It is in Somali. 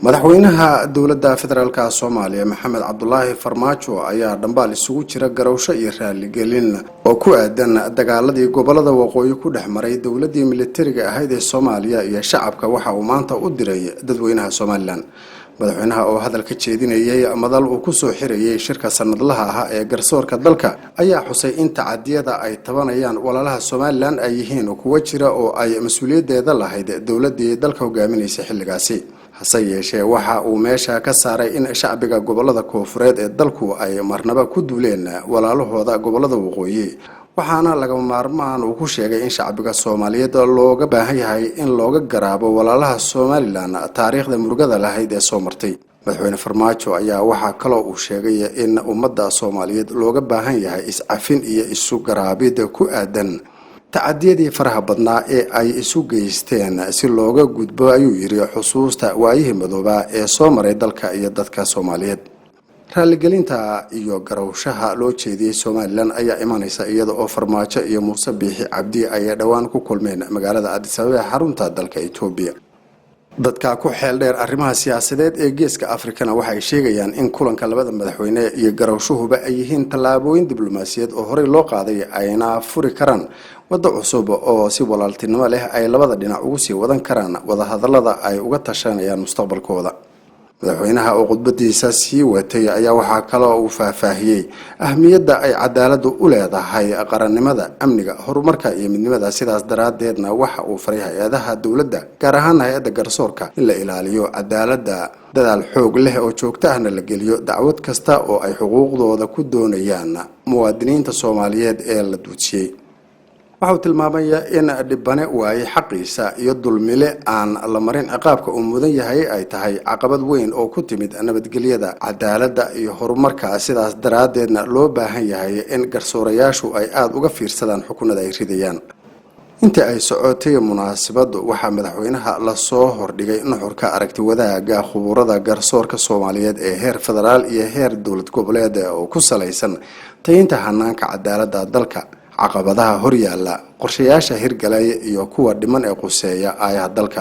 madaxweynaha dowladda federaalka Soomaaliya Maxamed Cabdullaahi Farmaajo ayaa dhambaal isugu jira garowsho iyo raali gelin oo ku aadan dagaaladii gobolada waqooyi ku dhexmaray dowladii militariga ahayd ee Soomaaliya iyo shacabka waxa uu maanta u diray dadweynaha Soomaaliland. madaxweynaha oo hadal ka jeedinayay madal uu ku soo xirayay shirka sanadlaha ah ee garsoorka dalka ayaa xusay in tacadiyada ay tabanayaan walaalaha Soomaaliland ay yihiin kuwa jira oo ay mas'uuliyadeeda lahayd dowladii dalka hogaaminaysa xilligaasi. hase yeeshee waxa uu meesha ka saaray in shacbiga gobolada koonfureed ee dalku ay marnaba ku duuleen walaalahooda gobolada waqooyi, waxaana laga maarmaan uu ku sheegay in shacbiga Soomaaliyeed looga baahan yahay in looga garaabo walaalaha Soomaaliland taariikhda murugada lahayd ee soo martay. madaxweyne Farmaajo ayaa waxa kale oo uu sheegay in ummadda Soomaaliyeed looga baahan yahay iscafin iyo isu garaabid ku aadan tacadiyadii faraha badnaa ee ay isu geysteen si looga gudbo ayuu yiri xusuusta waayihii madooba ee soo maray dalka iyo dadka Soomaaliyeed. raaligelinta iyo garowshaha loo jeediyay Soomaaliland ayaa imanaysa iyada oo Farmaajo iyo Muuse Biixi Cabdi ay dhawaan ku kulmeen magaalada Addis Ababa xarunta dalka Itoobiya. dadka ku xeel dheer arrimaha siyaasadeed ee geeska Afrikana waxay sheegayaan in kulanka labada madaxweyne iyo garowshuhuba ay yihiin tallaabooyin diblomaasiyadeed oo horey loo qaaday ayna furi karaan waddo cusub oo si walaaltinimo leh ay labada dhinac ugu sii wadan karaan wada hadallada ay uga tashanayaan mustaqbalkooda. madaxweynaha oo khudbadiisa sii watay ayaa waxa kale oo uu faahfaahiyay ahmiyadda ay cadaaladdu u leedahay qarannimada, amniga, horumarka iyo midnimada. sidaas daraadeedna waxa uu faray hay'adaha dawladda gaar ahaan hay'adda garsoorka in la ilaaliyo cadaaladda, dadaal xoog leh oo joogto ahna la geliyo dacwad kasta oo ay xuquuqdooda ku doonayaan muwaadiniinta Soomaaliyeed ee la duudsiyay. waxa uu tilmaamay in dhibane waayay xaqiisa iyo dulmile aan la marin ciqaabka uu mudan yahay ay tahay caqabad weyn oo ku timid nabadgelyada, cadaaladda iyo horumarka. sidaas daraadeedna loo baahan yahay in garsoorayaashu ay aad uga fiirsadaan xukunada ay ridayaan. intii ay socotay munaasabadu waxaa madaxweynaha la soo hordhigay nuxurka aragti wadaaga khuburada garsoorka Soomaaliyeed ee heer federaal iyo heer dowlad goboleed oo ku salaysan tayinta hanaanka cadaaladda dalka, caqabadaha hor yaalla, qorshayaasha hirgalaya iyo kuwa dhiman ee quseeya aayaha dalka.